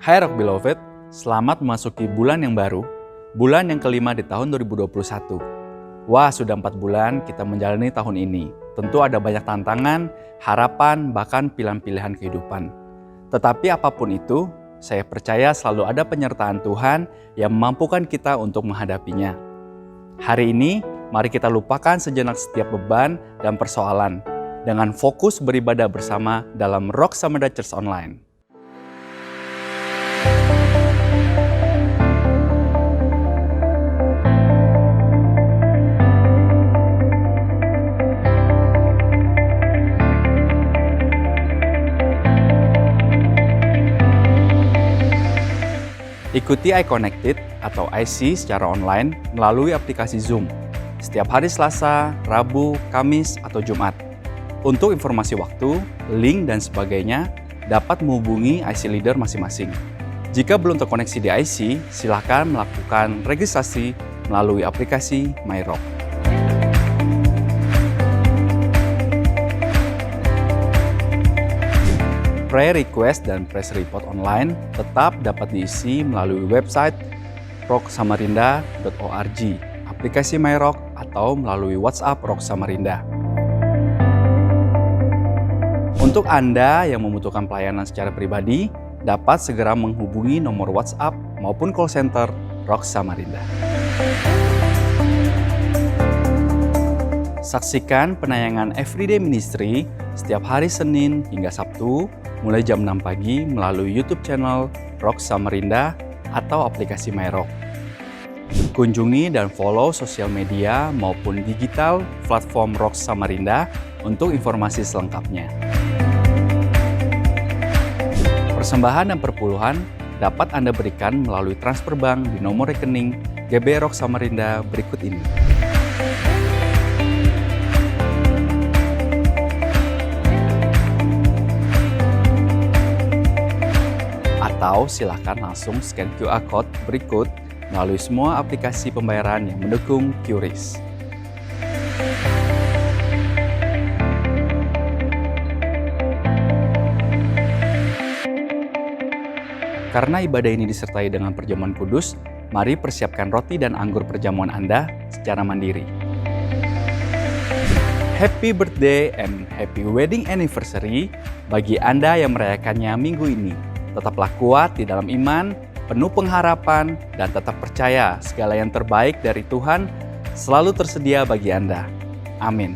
Hai Rock Beloved, selamat memasuki bulan yang baru, bulan yang kelima di tahun 2021. Wah, sudah 4 bulan kita menjalani tahun ini. Tentu ada banyak tantangan, harapan, bahkan pilihan-pilihan kehidupan. Tetapi apapun itu, saya percaya selalu ada penyertaan Tuhan yang memampukan kita untuk menghadapinya. Hari ini, mari kita lupakan sejenak setiap beban dan persoalan dengan fokus beribadah bersama dalam Rock Samarind Church Online. Ikuti iConnected atau IC secara online melalui aplikasi Zoom setiap hari Selasa, Rabu, Kamis, atau Jumat. Untuk informasi waktu, link, dan sebagainya dapat menghubungi IC leader masing-masing. Jika belum terkoneksi di IC, silakan melakukan registrasi melalui aplikasi MyRock. Prayer request dan press report online tetap dapat diisi melalui website rocksamarinda.org, aplikasi MyRock, atau melalui WhatsApp Rock Samarinda. Untuk Anda yang membutuhkan pelayanan secara pribadi, dapat segera menghubungi nomor WhatsApp maupun call center Rock Samarinda. Saksikan penayangan Everyday Ministry setiap hari Senin hingga Sabtu mulai jam 6 pagi melalui YouTube channel Rock Samarinda atau aplikasi MyRock. Kunjungi dan follow sosial media maupun digital platform Rock Samarinda untuk informasi selengkapnya. Persembahan dan perpuluhan dapat Anda berikan melalui transfer bank di nomor rekening GB Rock Samarinda berikut ini. Atau silakan langsung scan QR Code berikut melalui semua aplikasi pembayaran yang mendukung QRIS. Karena ibadah ini disertai dengan perjamuan kudus, mari persiapkan roti dan anggur perjamuan Anda secara mandiri. Happy birthday and happy wedding anniversary bagi Anda yang merayakannya minggu ini. Tetaplah kuat di dalam iman, penuh pengharapan, dan tetap percaya segala yang terbaik dari Tuhan selalu tersedia bagi Anda. Amin.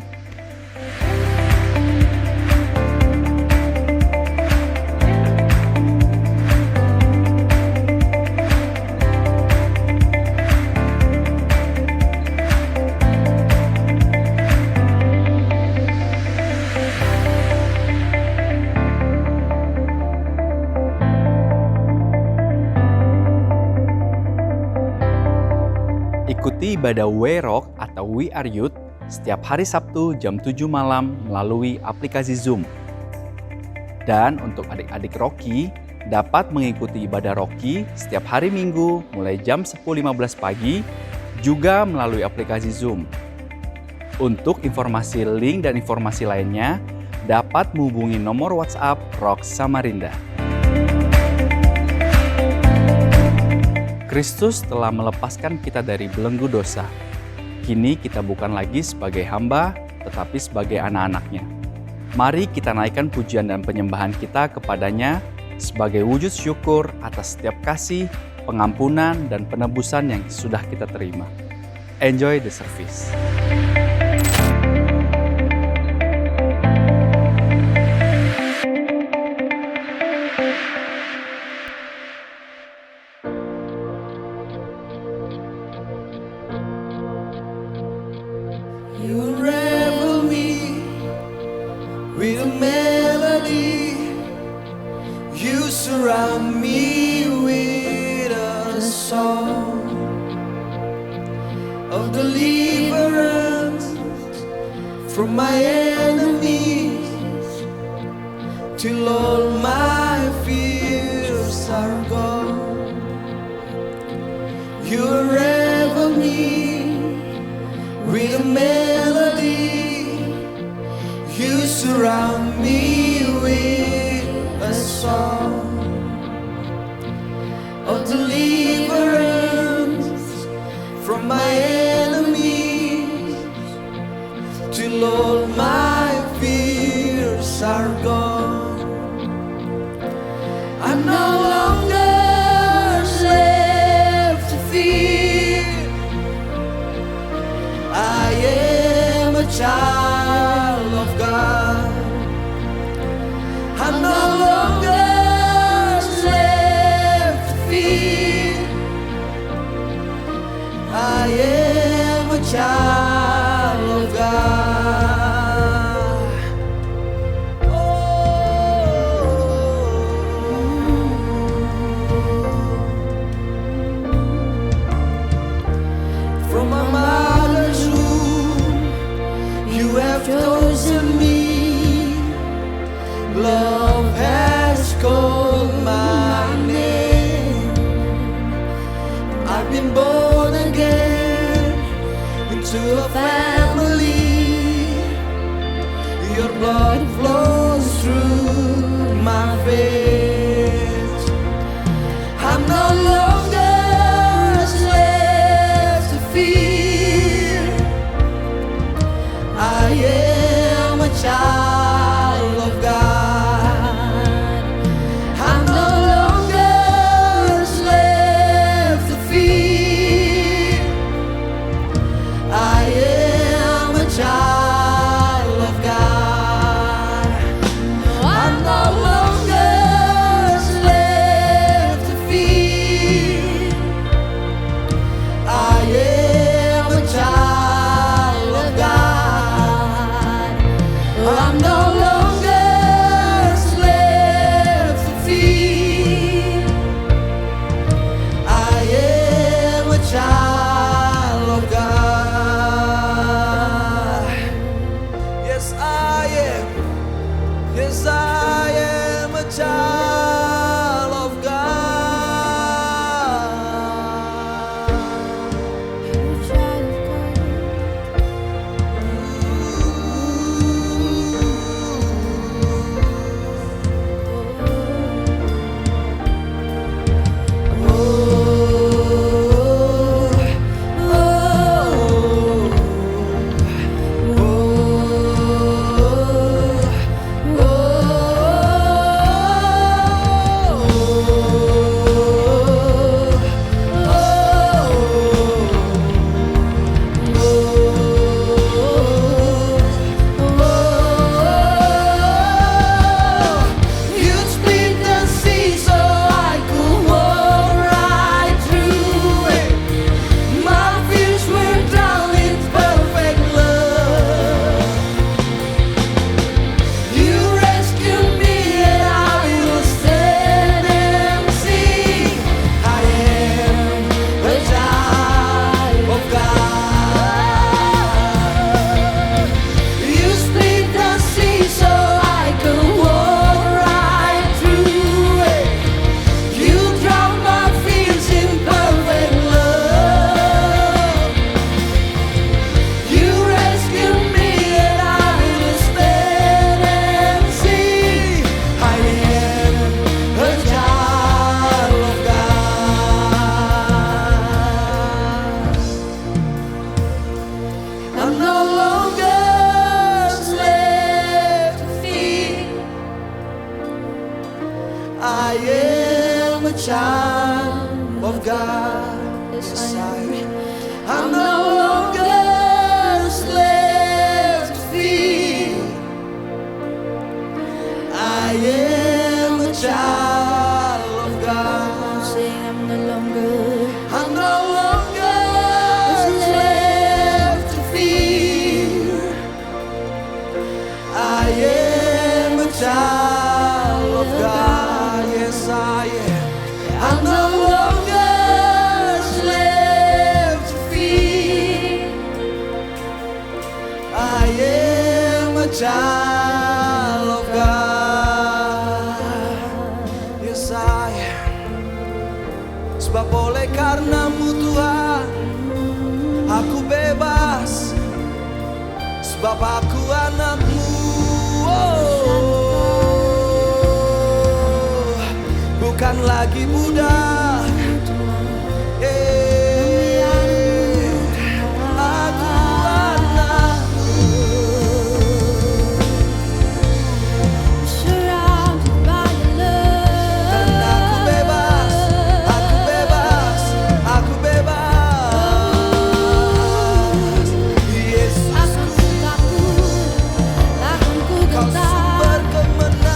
Ikuti ibadah WeRock atau We Are Youth setiap hari Sabtu jam 7 malam melalui aplikasi Zoom. Dan untuk adik-adik Rocky, dapat mengikuti ibadah Rocky setiap hari Minggu mulai jam 10.15 pagi, juga melalui aplikasi Zoom. Untuk informasi link dan informasi lainnya, dapat menghubungi nomor WhatsApp Rock Samarinda. Kristus telah melepaskan kita dari belenggu dosa. Kini kita bukan lagi sebagai hamba, tetapi sebagai anak-anaknya. Mari kita naikkan pujian dan penyembahan kita kepadanya sebagai wujud syukur atas setiap kasih, pengampunan, dan penebusan yang sudah kita terima. Enjoy the service. You unravel me with a melody. You surround me with a song of deliverance from my enemies, till all my fears are gone. You unravel me with a melody. You surround me with a song a family. Your blood flows through my veins. I'm no longer a slave to fear. I am a child of God. I'm no longer a slave to fear. I am a child of God. I'm no longer a slave to fear. I am a child of God. I'm no longer a slave to fear. I am a child of God. Yes, I am. Yes, I am a child of God. You split the sea so I could walk right through it. My fears were drowned in perfect love. You rescued me and I will stand and sing. I am a child of God. You split the sea so I could walk right through it. You drowned my fears in perfect love. You rescued me and I will stand and sing. I am a child of God. I'm no longer a slave to fear. I am a child of God. Yes, I am. I'm no longer a slave to fear. I am a child of God. Saying I'm no longer a slave to fear. I am a child of God. Yes, I am. I'm no longer a slave to fear. I am a child of God. Yes, I am. Sebab oleh karena-Mu Tuhan, aku bebas. Sebab aku anak-Mu. Oh, bukan lagi budak. Aku anak-Mu. Karena aku bebas, aku bebas, aku bebas. Yesusku, Kau sumber kemenanganku.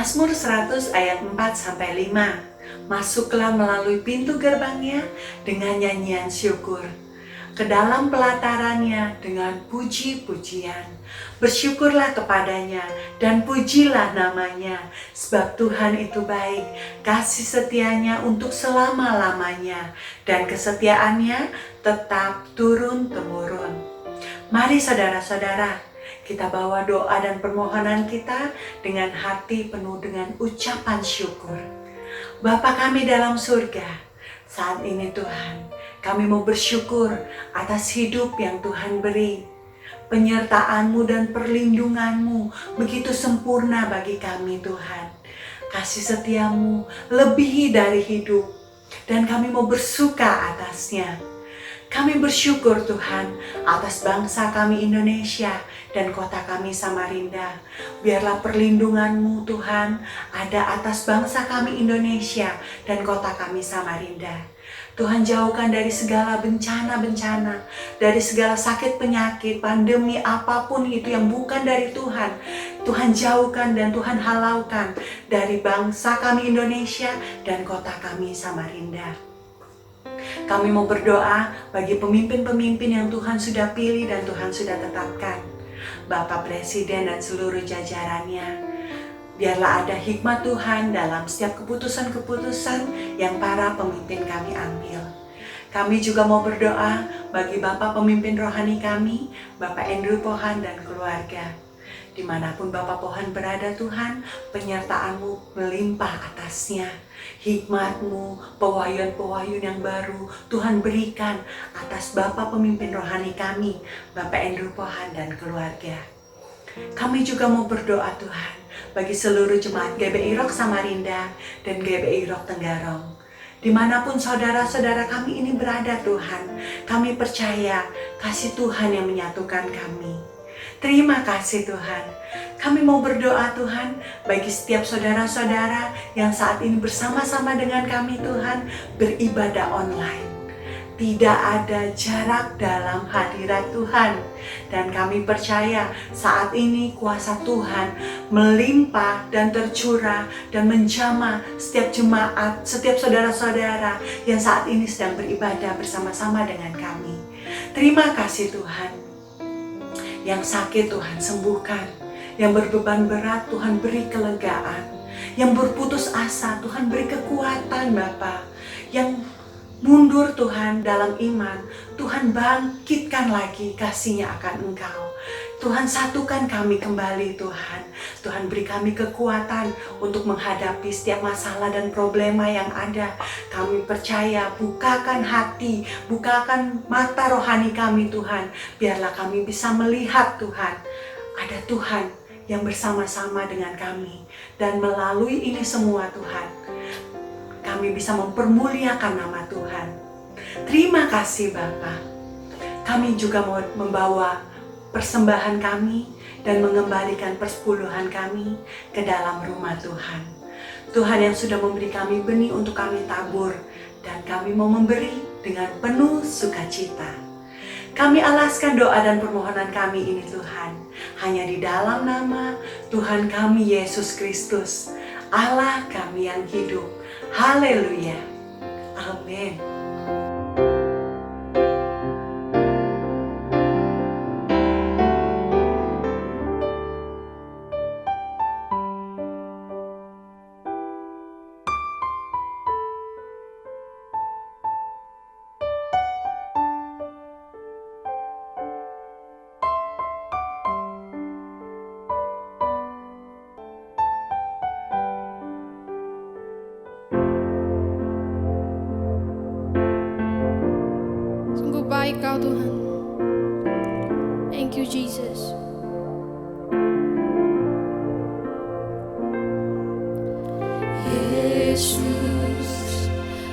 Mazmur 100 ayat 4-5. Masuklah melalui pintu gerbangnya dengan nyanyian syukur, ke dalam pelatarannya dengan puji-pujian. Bersyukurlah kepadanya dan pujilah namanya, sebab Tuhan itu baik, kasih setianya untuk selama-lamanya, dan kesetiaannya tetap turun-temurun. Mari saudara-saudara, kita bawa doa dan permohonan kita dengan hati penuh dengan ucapan syukur. Bapa kami dalam surga, saat ini Tuhan, kami mau bersyukur atas hidup yang Tuhan beri. Penyertaan-Mu dan perlindungan-Mu begitu sempurna bagi kami Tuhan. Kasih setia-Mu lebihi dari hidup, dan kami mau bersuka atasnya. Kami bersyukur Tuhan atas bangsa kami Indonesia dan kota kami Samarinda. Biarlah perlindungan-Mu Tuhan ada atas bangsa kami Indonesia dan kota kami Samarinda. Tuhan jauhkan dari segala bencana-bencana, dari segala sakit penyakit, pandemi apapun itu yang bukan dari Tuhan. Tuhan jauhkan dan Tuhan halaukan dari bangsa kami Indonesia dan kota kami Samarinda. Kami mau berdoa bagi pemimpin-pemimpin yang Tuhan sudah pilih dan Tuhan sudah tetapkan. Bapak Presiden dan seluruh jajarannya. Biarlah ada hikmat Tuhan dalam setiap keputusan-keputusan yang para pemimpin kami ambil. Kami juga mau berdoa bagi Bapak pemimpin rohani kami, Bapak Andrew Pohan dan keluarga. Dimanapun Bapak Pohan berada Tuhan, penyertaan-Mu melimpah atasnya. Hikmat-Mu, pewahyuan-pewahyuan yang baru Tuhan berikan atas Bapak pemimpin rohani kami, Bapak Andrew Pohan dan keluarga. Kami juga mau berdoa Tuhan bagi seluruh jemaat GBI Rock Samarinda dan GBI Rock Tenggarong. Dimanapun saudara-saudara kami ini berada Tuhan, kami percaya kasih Tuhan yang menyatukan kami. Terima kasih Tuhan. Kami mau berdoa Tuhan bagi setiap saudara-saudara yang saat ini bersama-sama dengan kami Tuhan beribadah online. Tidak ada jarak dalam hadirat Tuhan. Dan kami percaya saat ini kuasa Tuhan melimpah dan tercurah dan menjamah setiap jemaat, setiap saudara-saudara yang saat ini sedang beribadah bersama-sama dengan kami. Terima kasih Tuhan. Yang sakit Tuhan sembuhkan, yang berbeban berat Tuhan beri kelegaan, yang berputus asa Tuhan beri kekuatan Bapa, yang mundur Tuhan dalam iman, Tuhan bangkitkan lagi kasih-Nya akan Engkau. Tuhan satukan kami kembali Tuhan. Tuhan beri kami kekuatan untuk menghadapi setiap masalah dan problema yang ada. Kami percaya, bukakan hati, bukakan mata rohani kami Tuhan. Biarlah kami bisa melihat Tuhan, ada Tuhan yang bersama-sama dengan kami. Dan melalui ini semua Tuhan, kami bisa mempermuliakan nama Tuhan. Terima kasih Bapa. Kami juga mau membawa persembahan kami dan mengembalikan persepuluhan kami ke dalam rumah Tuhan. Tuhan yang sudah memberi kami benih untuk kami tabur, dan kami mau memberi dengan penuh sukacita. Kami alaskan doa dan permohonan kami ini Tuhan, hanya di dalam nama Tuhan kami Yesus Kristus, Allah kami yang hidup. Haleluya. Amin. Sungguh baik Kau Tuhan. Thank you Jesus. Yesus,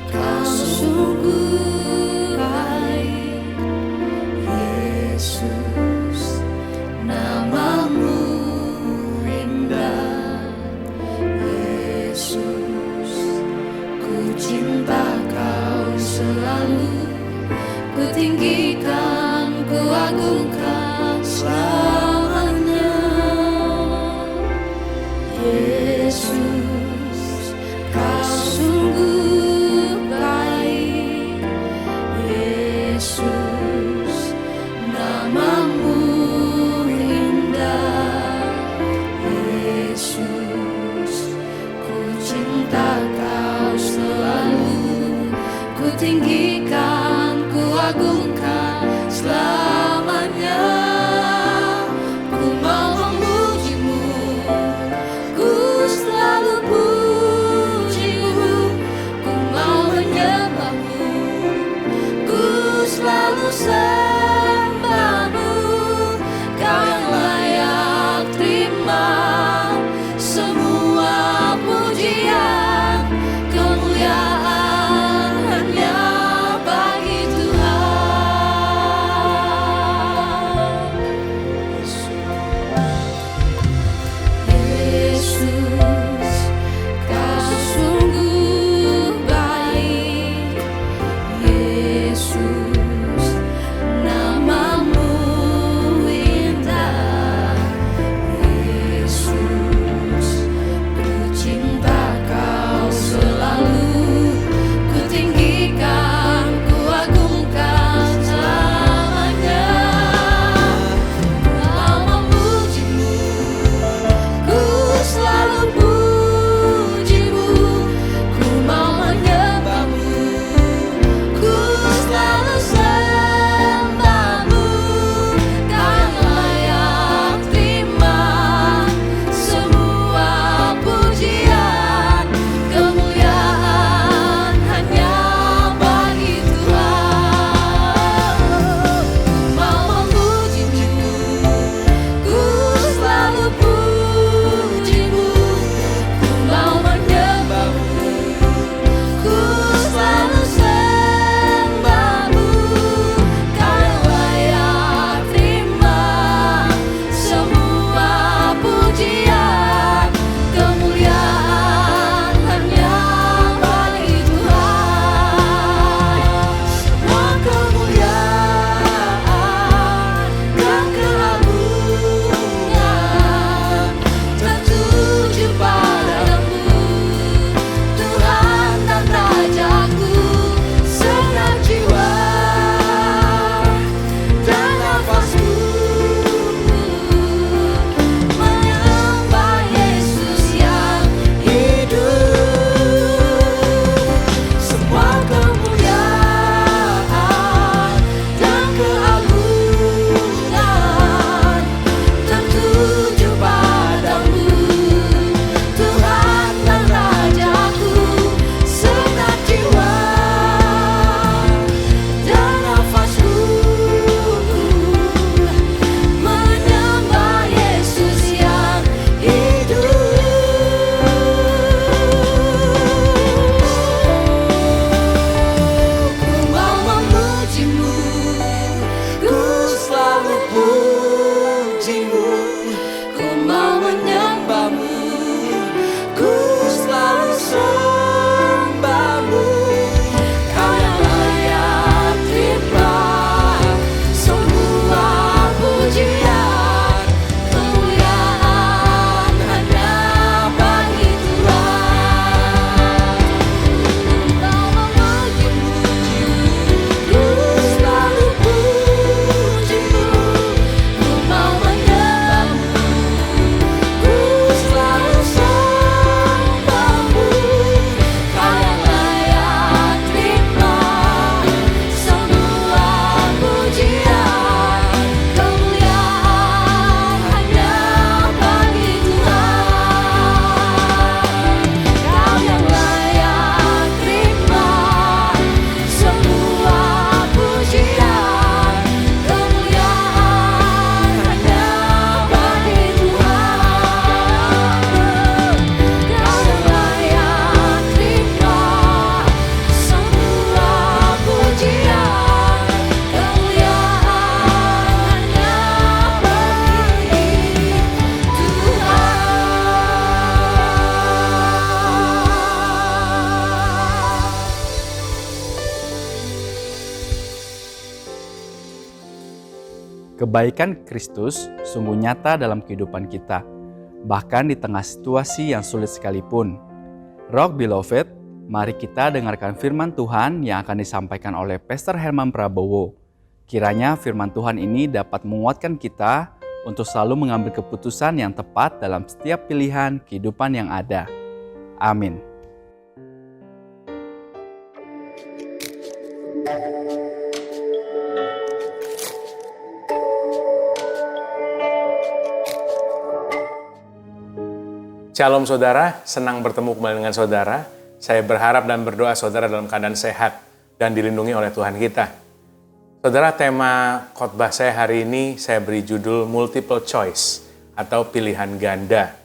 Kau sungguh baik. Yesus, nama-Mu indah. Yesus, ku cinta Kau selalu. Ku tinggikan, ku agungkan selamanya. Yesus, tinggikan, ku agungkan selamanya. Ku mau memujimu, ku selalu pujimu. Ku mau menyembahmu, ku selalu sembahmu. Kau yang layak terima semua pujian, kemuliaan hanya bagi Tuhan. Yesus, kau sungguh baik. Yesus, namamu indah. Yesus, ku cinta kau selalu, ku tinggikan, ku agungkan selamanya. Ku mau memujimu, ku selalu pujimu. Ku mau menyembahmu, ku selalu sembahmu. Kau yang layak terima semua pujian, kemuliaan hanya bagi Tuhan. Ku mau memujimu, ku selalu pujimu. Ku mau menyembahmu, ku selalu sembahmu. Kau yang layak terima semua pujian, kemuliaan hanya bagi Tuhan. Semua kemuliaan dan keagungan tertuju padamu, Tuhan dan Rajaku. Segenap jiwa dan nafasku menyembah Yesus yang hidup. Semua kemuliaan dan keagungan tertuju padamu, Tuhan dan Rajaku. Segenap jiwa dan nafasku menyembah Yesus yang hidup. Ku mau memujimu, ku selalu pujimu. Ku mau menyembahmu, ku selalu sembahmu. Kau yang layak terima semua pujian, kemuliaan hanya bagi Tuhan. Ku mau memujimu, ku selalu pujimu. Ku mau menyembahmu, ku selalu sembahmu. Kau yang layak terima semua pujian, kemuliaan hanya bagi Tuhan. Kau yang layak terima semua pujian, kemuliaan hanya bagi Tuhan. Kau yang layak terima semua pujian, kemuliaan hanya bagi Tuhan. Kebaikan Kristus sungguh nyata dalam kehidupan kita, bahkan di tengah situasi yang sulit sekalipun. Rock Beloved, mari kita dengarkan firman Tuhan yang akan disampaikan oleh Pastor Herman Prabowo. Kiranya firman Tuhan ini dapat menguatkan kita untuk selalu mengambil keputusan yang tepat dalam setiap pilihan kehidupan yang ada. Amin. Shalom saudara, senang bertemu kembali dengan saudara. Saya berharap dan berdoa saudara dalam keadaan sehat dan dilindungi oleh Tuhan kita. Saudara, tema khotbah saya hari ini saya beri judul multiple choice atau pilihan ganda.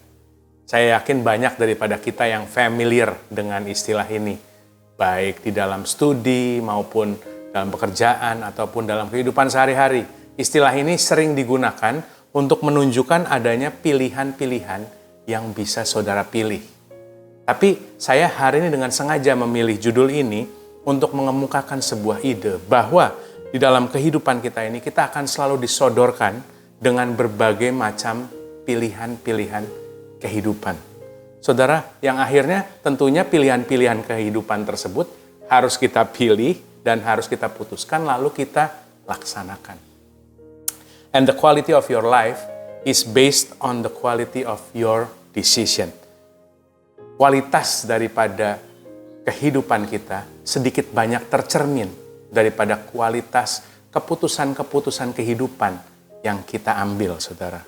Saya yakin banyak daripada kita yang familiar dengan istilah ini, baik di dalam studi maupun dalam pekerjaan ataupun dalam kehidupan sehari-hari. Istilah ini sering digunakan untuk menunjukkan adanya pilihan-pilihan yang bisa saudara pilih. Tapi saya hari ini dengan sengaja memilih judul ini untuk mengemukakan sebuah ide bahwa di dalam kehidupan kita ini kita akan selalu disodorkan dengan berbagai macam pilihan-pilihan kehidupan. Saudara, yang akhirnya tentunya pilihan-pilihan kehidupan tersebut harus kita pilih dan harus kita putuskan lalu kita laksanakan. And the quality of your life is based on the quality of your decision. Kualitas daripada kehidupan kita sedikit banyak tercermin daripada kualitas keputusan-keputusan kehidupan yang kita ambil, saudara.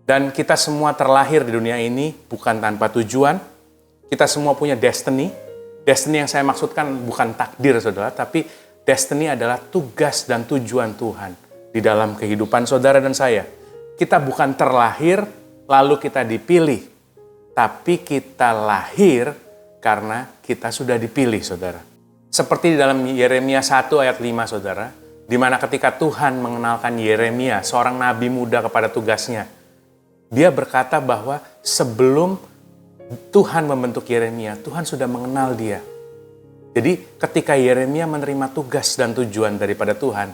Dan kita semua terlahir di dunia ini bukan tanpa tujuan. Kita semua punya destiny. Destiny yang saya maksudkan bukan takdir, saudara, tapi destiny adalah tugas dan tujuan Tuhan di dalam kehidupan saudara dan saya. Kita bukan terlahir lalu kita dipilih, tapi kita lahir karena kita sudah dipilih, saudara. Seperti di dalam Yeremia 1 ayat 5, saudara, di mana ketika Tuhan mengenalkan Yeremia, seorang nabi muda kepada tugasnya, dia berkata bahwa sebelum Tuhan membentuk Yeremia, Tuhan sudah mengenal dia. Jadi ketika Yeremia menerima tugas dan tujuan daripada Tuhan,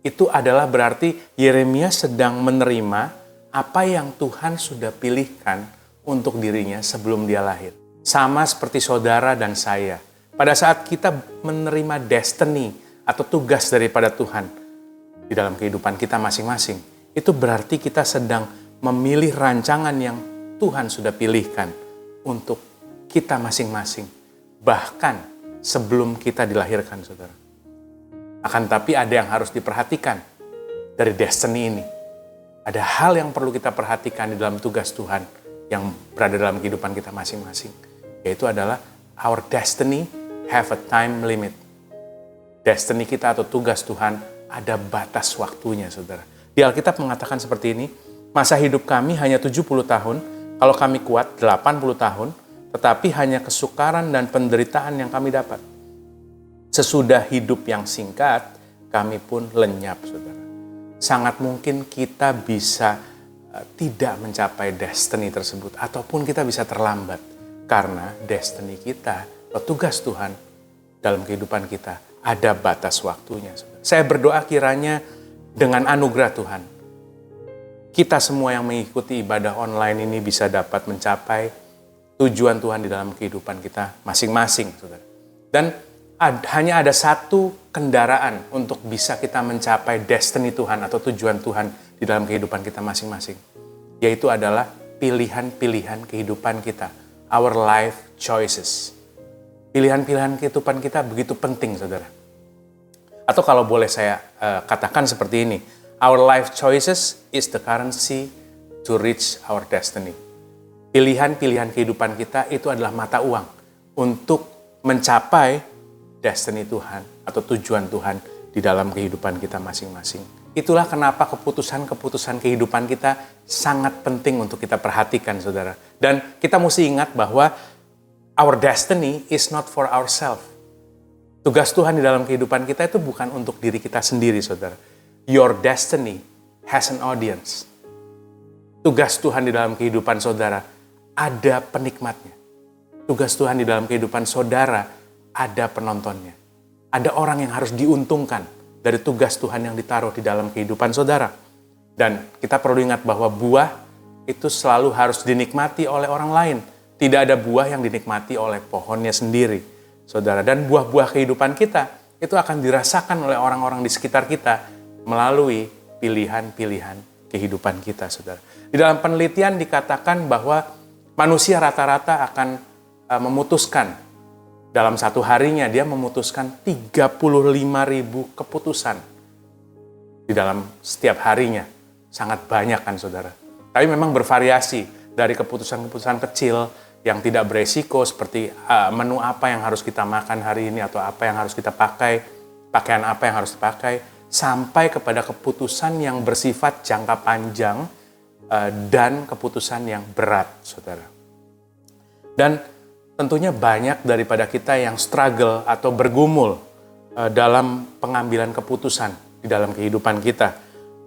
itu adalah berarti Yeremia sedang menerima apa yang Tuhan sudah pilihkan untuk dirinya sebelum dia lahir. Sama seperti saudara dan saya. Pada saat kita menerima destiny atau tugas daripada Tuhan di dalam kehidupan kita masing-masing, itu berarti kita sedang memilih rancangan yang Tuhan sudah pilihkan untuk kita masing-masing. Bahkan sebelum kita dilahirkan, saudara. Akan tapi ada yang harus diperhatikan dari destiny ini. Ada hal yang perlu kita perhatikan di dalam tugas Tuhan yang berada dalam kehidupan kita masing-masing. Yaitu adalah our destiny have a time limit. Destiny kita atau tugas Tuhan ada batas waktunya, saudara. Di Alkitab mengatakan seperti ini, masa hidup kami hanya 70 tahun, kalau kami kuat 80 tahun, tetapi hanya kesukaran dan penderitaan yang kami dapat. Sesudah hidup yang singkat, kami pun lenyap, saudara. Sangat mungkin kita bisa tidak mencapai destiny tersebut, ataupun kita bisa terlambat, karena destiny kita, atau tugas Tuhan dalam kehidupan kita, ada batas waktunya, saudara. Saya berdoa kiranya dengan anugerah Tuhan, kita semua yang mengikuti ibadah online ini bisa dapat mencapai tujuan Tuhan di dalam kehidupan kita masing-masing, saudara. Dan hanya ada satu kendaraan untuk bisa kita mencapai destiny Tuhan atau tujuan Tuhan di dalam kehidupan kita masing-masing. Yaitu adalah pilihan-pilihan kehidupan kita. Our life choices. Pilihan-pilihan kehidupan kita begitu penting, saudara. Atau kalau boleh saya katakan seperti ini. Our life choices is the currency to reach our destiny. Pilihan-pilihan kehidupan kita itu adalah mata uang untuk mencapai destiny Tuhan atau tujuan Tuhan di dalam kehidupan kita masing-masing. Itulah kenapa keputusan-keputusan kehidupan kita sangat penting untuk kita perhatikan, saudara. Dan kita mesti ingat bahwa our destiny is not for ourselves. Tugas Tuhan di dalam kehidupan kita itu bukan untuk diri kita sendiri, saudara. Your destiny has an audience. Tugas Tuhan di dalam kehidupan saudara ada penikmatnya. Tugas Tuhan di dalam kehidupan saudara ada penontonnya. Ada orang yang harus diuntungkan dari tugas Tuhan yang ditaruh di dalam kehidupan saudara. Dan kita perlu ingat bahwa buah itu selalu harus dinikmati oleh orang lain. Tidak ada buah yang dinikmati oleh pohonnya sendiri, saudara. Dan buah-buah kehidupan kita itu akan dirasakan oleh orang-orang di sekitar kita melalui pilihan-pilihan kehidupan kita, saudara. Di dalam penelitian dikatakan bahwa manusia rata-rata akan memutuskan Dalam satu harinya dia memutuskan 35.000 keputusan di dalam setiap harinya. Sangat banyak kan saudara. Tapi memang bervariasi dari keputusan-keputusan kecil yang tidak beresiko seperti menu apa yang harus kita makan hari ini atau apa yang harus kita pakai, pakaian apa yang harus dipakai, sampai kepada keputusan yang bersifat jangka panjang dan keputusan yang berat, saudara. Dan tentunya banyak daripada kita yang struggle atau bergumul dalam pengambilan keputusan di dalam kehidupan kita,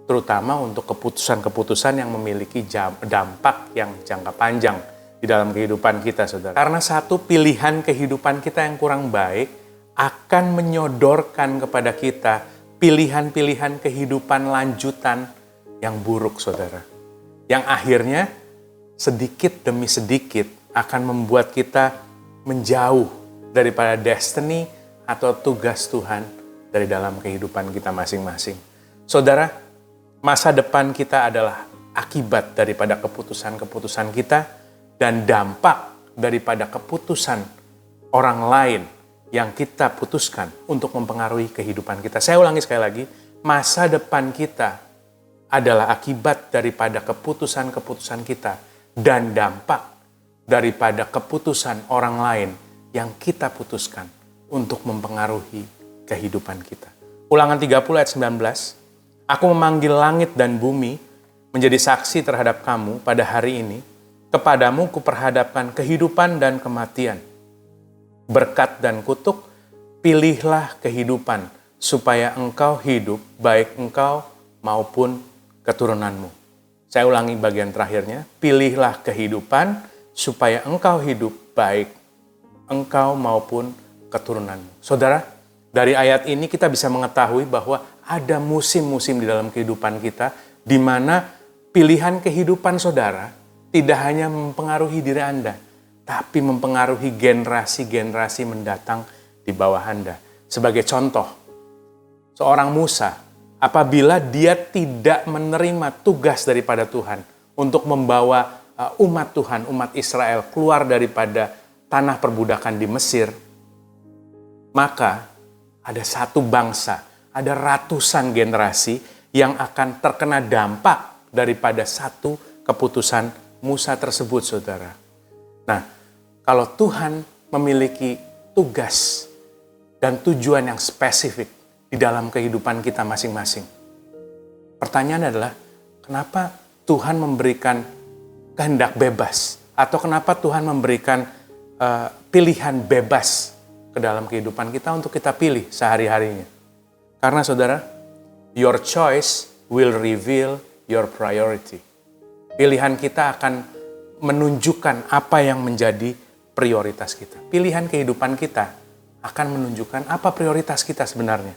terutama untuk keputusan-keputusan yang memiliki dampak yang jangka panjang di dalam kehidupan kita, saudara. Karena satu pilihan kehidupan kita yang kurang baik akan menyodorkan kepada kita pilihan-pilihan kehidupan lanjutan yang buruk, saudara. Yang akhirnya sedikit demi sedikit akan membuat kita menjauh daripada destiny atau tugas Tuhan dari dalam kehidupan kita masing-masing. Saudara, masa depan kita adalah akibat daripada keputusan-keputusan kita dan dampak daripada keputusan orang lain yang kita putuskan untuk mempengaruhi kehidupan kita. Saya ulangi sekali lagi, masa depan kita adalah akibat daripada keputusan-keputusan kita dan dampak daripada keputusan orang lain yang kita putuskan untuk mempengaruhi kehidupan kita. Ulangan 30 ayat 19, Aku memanggil langit dan bumi menjadi saksi terhadap kamu pada hari ini. Kepadamu kuperhadapkan kehidupan dan kematian, berkat dan kutuk. Pilihlah kehidupan supaya engkau hidup, baik engkau maupun keturunanmu. Saya ulangi bagian terakhirnya. Pilihlah kehidupan supaya engkau hidup, baik engkau maupun keturunanmu. Saudara, dari ayat ini kita bisa mengetahui bahwa ada musim-musim di dalam kehidupan kita di mana pilihan kehidupan saudara tidak hanya mempengaruhi diri Anda, tapi mempengaruhi generasi-generasi mendatang di bawah Anda. Sebagai contoh, seorang Musa, apabila dia tidak menerima tugas daripada Tuhan untuk membawa umat Tuhan, umat Israel keluar daripada tanah perbudakan di Mesir, maka ada satu bangsa, ada ratusan generasi yang akan terkena dampak daripada satu keputusan Musa tersebut, saudara. Nah, kalau Tuhan memiliki tugas dan tujuan yang spesifik di dalam kehidupan kita masing-masing, pertanyaan adalah, kenapa Tuhan memberikan kehendak bebas? Atau kenapa Tuhan memberikan pilihan bebas ke dalam kehidupan kita untuk kita pilih sehari-harinya? Karena saudara, your choice will reveal your priority. Pilihan kita akan menunjukkan apa yang menjadi prioritas kita. Pilihan kehidupan kita akan menunjukkan apa prioritas kita sebenarnya.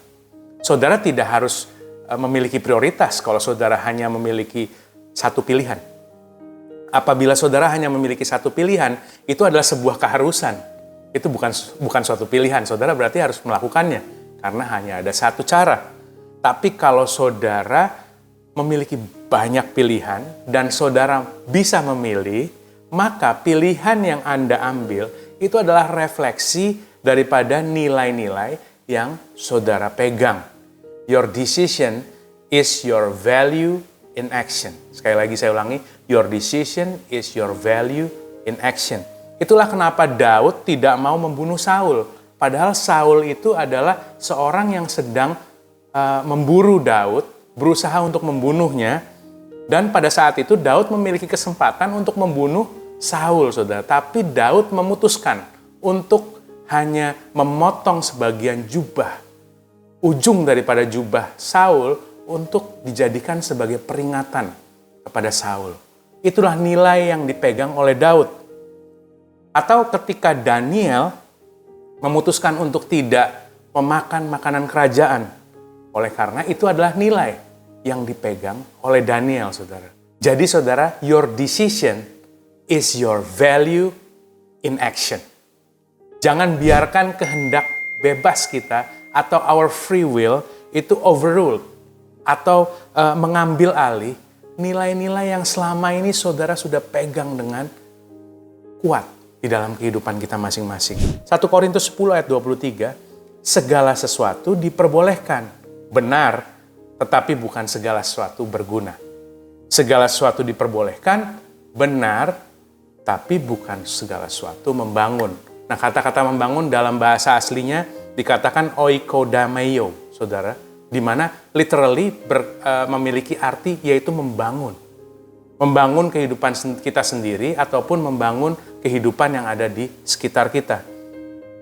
Saudara tidak harus memiliki prioritas kalau saudara hanya memiliki satu pilihan. Apabila saudara hanya memiliki satu pilihan, itu adalah sebuah keharusan. Itu bukan suatu pilihan. Saudara berarti harus melakukannya karena hanya ada satu cara. Tapi kalau saudara memiliki banyak pilihan dan saudara bisa memilih, maka pilihan yang Anda ambil itu adalah refleksi daripada nilai-nilai yang saudara pegang. Your decision is your value in action. Sekali lagi saya ulangi, your decision is your value in action. Itulah kenapa Daud tidak mau membunuh Saul. Padahal Saul itu adalah seorang yang sedang memburu Daud, berusaha untuk membunuhnya, dan pada saat itu Daud memiliki kesempatan untuk membunuh Saul, saudara. Tapi Daud memutuskan untuk hanya memotong sebagian jubah, ujung daripada jubah Saul untuk dijadikan sebagai peringatan kepada Saul. Itulah nilai yang dipegang oleh Daud. Atau ketika Daniel memutuskan untuk tidak memakan makanan kerajaan, oleh karena itu adalah nilai yang dipegang oleh Daniel, saudara. Jadi saudara, your decision is your value in action. Jangan biarkan kehendak bebas kita atau our free will itu overruled atau mengambil alih nilai-nilai yang selama ini saudara sudah pegang dengan kuat di dalam kehidupan kita masing-masing. 1 Korintus 10 ayat 23, segala sesuatu diperbolehkan, benar, tetapi bukan segala sesuatu berguna. Segala sesuatu diperbolehkan, benar, tapi bukan segala sesuatu membangun. Nah, kata-kata membangun dalam bahasa aslinya dikatakan oikodameio, saudara, di mana literally memiliki arti yaitu membangun. Membangun kehidupan kita sendiri ataupun membangun kehidupan yang ada di sekitar kita.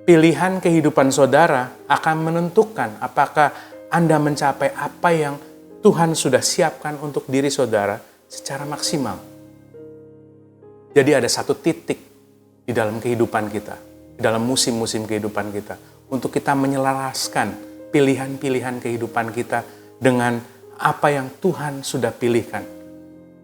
Pilihan kehidupan saudara akan menentukan apakah Anda mencapai apa yang Tuhan sudah siapkan untuk diri saudara secara maksimal. Jadi ada satu titik di dalam kehidupan kita, di dalam musim-musim kehidupan kita, untuk kita menyelaraskan pilihan-pilihan kehidupan kita dengan apa yang Tuhan sudah pilihkan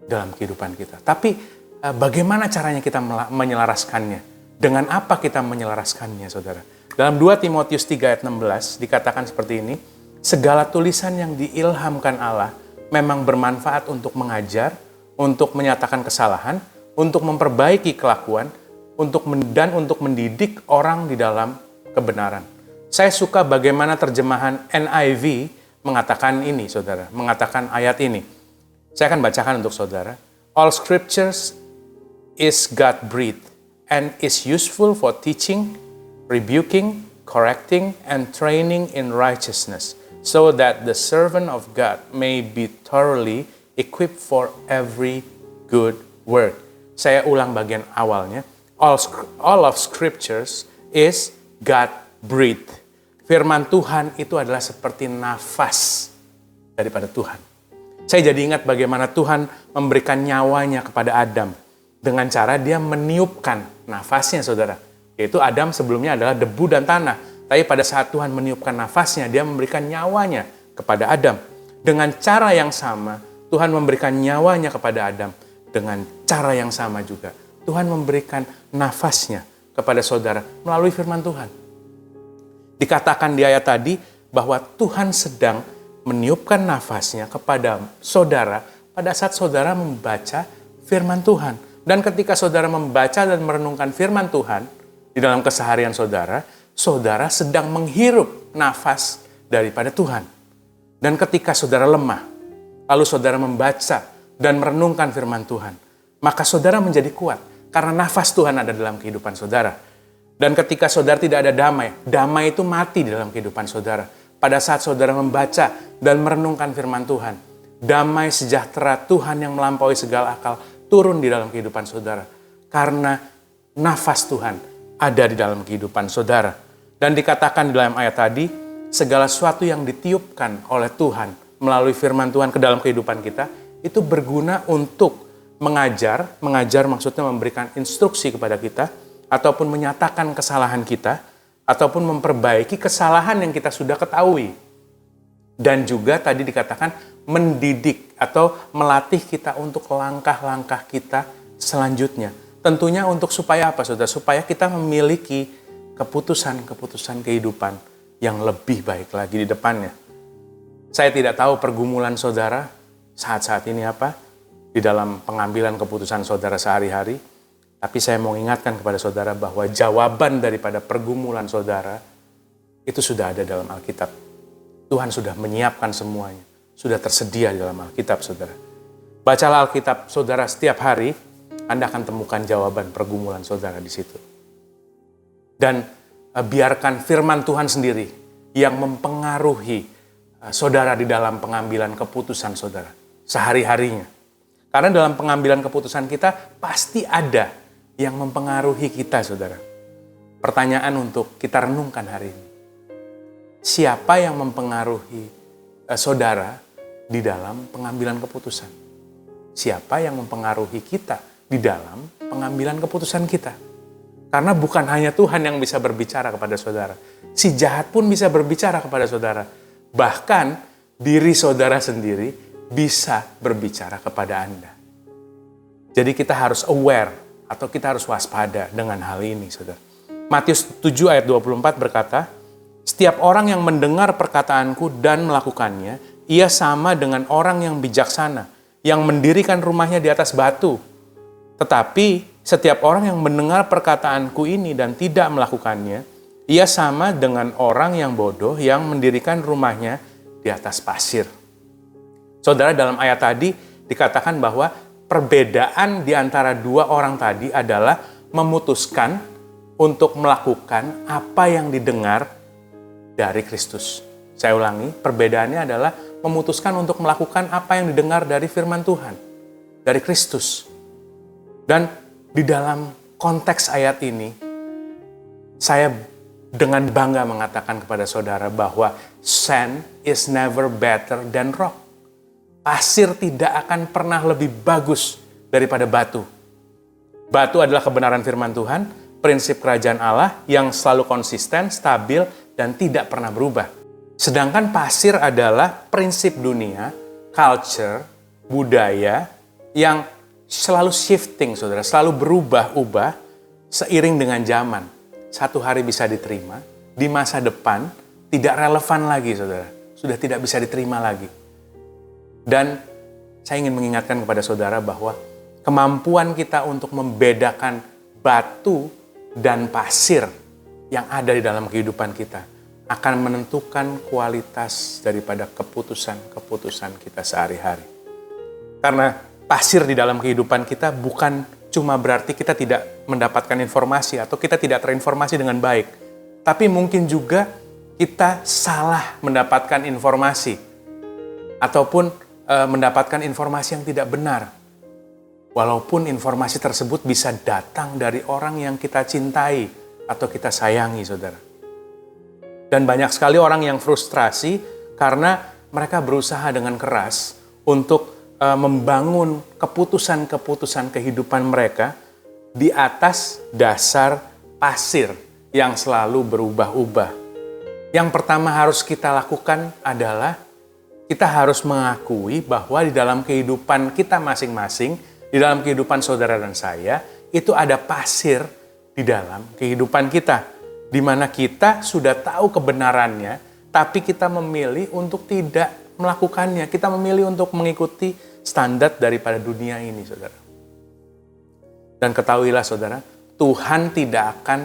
dalam kehidupan kita. Tapi bagaimana caranya kita menyelaraskannya? Dengan apa kita menyelaraskannya, saudara? Dalam 2 Timotius 3 ayat 16 dikatakan seperti ini, segala tulisan yang diilhamkan Allah memang bermanfaat untuk mengajar, untuk menyatakan kesalahan, untuk memperbaiki kelakuan, dan untuk mendidik orang di dalam kebenaran. Saya suka bagaimana terjemahan NIV mengatakan ini, saudara, mengatakan ayat ini. Saya akan bacakan untuk saudara. All scriptures is God-breathed and is useful for teaching, rebuking, correcting, and training in righteousness, so that the servant of God may be thoroughly equipped for every good work. Saya ulang bagian awalnya. All of scriptures is God-breathed. Firman Tuhan itu adalah seperti nafas daripada Tuhan. Saya jadi ingat bagaimana Tuhan memberikan nyawanya kepada Adam dengan cara dia meniupkan nafasnya, saudara. Yaitu Adam sebelumnya adalah debu dan tanah. Tapi pada saat Tuhan meniupkan nafasnya, dia memberikan nyawanya kepada Adam. Dengan cara yang sama, Tuhan memberikan nyawanya kepada Adam. Dengan cara yang sama juga, Tuhan memberikan nafasnya kepada saudara melalui firman Tuhan. Dikatakan di ayat tadi bahwa Tuhan sedang meniupkan nafasnya kepada saudara pada saat saudara membaca firman Tuhan. Dan ketika saudara membaca dan merenungkan firman Tuhan di dalam keseharian saudara, saudara sedang menghirup nafas daripada Tuhan. Dan ketika saudara lemah, lalu saudara membaca dan merenungkan firman Tuhan, maka saudara menjadi kuat karena nafas Tuhan ada dalam kehidupan saudara. Dan ketika saudara tidak ada damai, damai itu mati di dalam kehidupan saudara. Pada saat saudara membaca dan merenungkan firman Tuhan, damai sejahtera Tuhan yang melampaui segala akal turun di dalam kehidupan saudara. Karena nafas Tuhan ada di dalam kehidupan saudara. Dan dikatakan di dalam ayat tadi, segala sesuatu yang ditiupkan oleh Tuhan melalui firman Tuhan ke dalam kehidupan kita, itu berguna untuk mengajar maksudnya memberikan instruksi kepada kita, ataupun menyatakan kesalahan kita, ataupun memperbaiki kesalahan yang kita sudah ketahui. Dan juga tadi dikatakan mendidik atau melatih kita untuk langkah-langkah kita selanjutnya. Tentunya untuk supaya apa, saudara? Supaya kita memiliki keputusan-keputusan kehidupan yang lebih baik lagi di depannya. Saya tidak tahu pergumulan saudara saat-saat ini apa, di dalam pengambilan keputusan saudara sehari-hari. Tapi saya mau ingatkan kepada saudara bahwa jawaban daripada pergumulan saudara itu sudah ada dalam Alkitab. Tuhan sudah menyiapkan semuanya. Sudah tersedia di dalam Alkitab, saudara. Bacalah Alkitab saudara setiap hari, Anda akan temukan jawaban pergumulan saudara di situ. Dan biarkan firman Tuhan sendiri yang mempengaruhi saudara di dalam pengambilan keputusan saudara sehari-harinya. Karena dalam pengambilan keputusan kita pasti ada yang mempengaruhi kita, saudara. Pertanyaan untuk kita renungkan hari ini. Siapa yang mempengaruhi saudara di dalam pengambilan keputusan? Siapa yang mempengaruhi kita di dalam pengambilan keputusan kita? Karena bukan hanya Tuhan yang bisa berbicara kepada saudara. Si jahat pun bisa berbicara kepada saudara. Bahkan diri saudara sendiri bisa berbicara kepada Anda. Jadi kita harus aware, atau kita harus waspada dengan hal ini, saudara. Matius 7 ayat 24 berkata, setiap orang yang mendengar perkataanku dan melakukannya, ia sama dengan orang yang bijaksana, yang mendirikan rumahnya di atas batu. Tetapi setiap orang yang mendengar perkataanku ini dan tidak melakukannya, ia sama dengan orang yang bodoh yang mendirikan rumahnya di atas pasir. Saudara, dalam ayat tadi dikatakan bahwa perbedaan di antara dua orang tadi adalah memutuskan untuk melakukan apa yang didengar dari Kristus. Saya ulangi, perbedaannya adalah memutuskan untuk melakukan apa yang didengar dari firman Tuhan, dari Kristus. Dan di dalam konteks ayat ini, saya dengan bangga mengatakan kepada saudara bahwa sand is never better than rock. Pasir tidak akan pernah lebih bagus daripada batu. Batu adalah kebenaran firman Tuhan, prinsip kerajaan Allah yang selalu konsisten, stabil, dan tidak pernah berubah. Sedangkan pasir adalah prinsip dunia, culture, budaya yang selalu shifting, saudara, selalu berubah-ubah seiring dengan zaman. Satu hari bisa diterima, di masa depan tidak relevan lagi, saudara. Sudah tidak bisa diterima lagi. Dan saya ingin mengingatkan kepada saudara bahwa kemampuan kita untuk membedakan batu dan pasir yang ada di dalam kehidupan kita akan menentukan kualitas daripada keputusan-keputusan kita sehari-hari. Karena pasir di dalam kehidupan kita bukan cuma berarti kita tidak mendapatkan informasi atau kita tidak terinformasi dengan baik. Tapi mungkin juga kita salah mendapatkan informasi ataupun mendapatkan informasi yang tidak benar. Walaupun informasi tersebut bisa datang dari orang yang kita cintai atau kita sayangi, saudara. Dan banyak sekali orang yang frustrasi karena mereka berusaha dengan keras untuk membangun keputusan-keputusan kehidupan mereka di atas dasar pasir yang selalu berubah-ubah. Yang pertama harus kita lakukan adalah kita harus mengakui bahwa di dalam kehidupan kita masing-masing, di dalam kehidupan saudara dan saya, itu ada pasir di dalam kehidupan kita. Di mana kita sudah tahu kebenarannya, tapi kita memilih untuk tidak melakukannya. Kita memilih untuk mengikuti standar daripada dunia ini, saudara. Dan ketahuilah, saudara, Tuhan tidak akan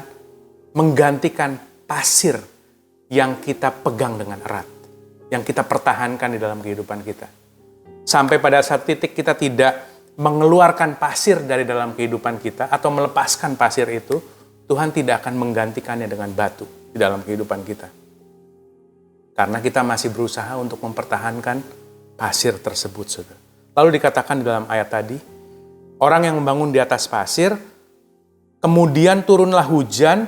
menggantikan pasir yang kita pegang dengan erat, yang kita pertahankan di dalam kehidupan kita. Sampai pada saat titik kita tidak mengeluarkan pasir dari dalam kehidupan kita atau melepaskan pasir itu, Tuhan tidak akan menggantikannya dengan batu di dalam kehidupan kita. Karena kita masih berusaha untuk mempertahankan pasir tersebut, saudara. Lalu dikatakan di dalam ayat tadi, orang yang membangun di atas pasir, kemudian turunlah hujan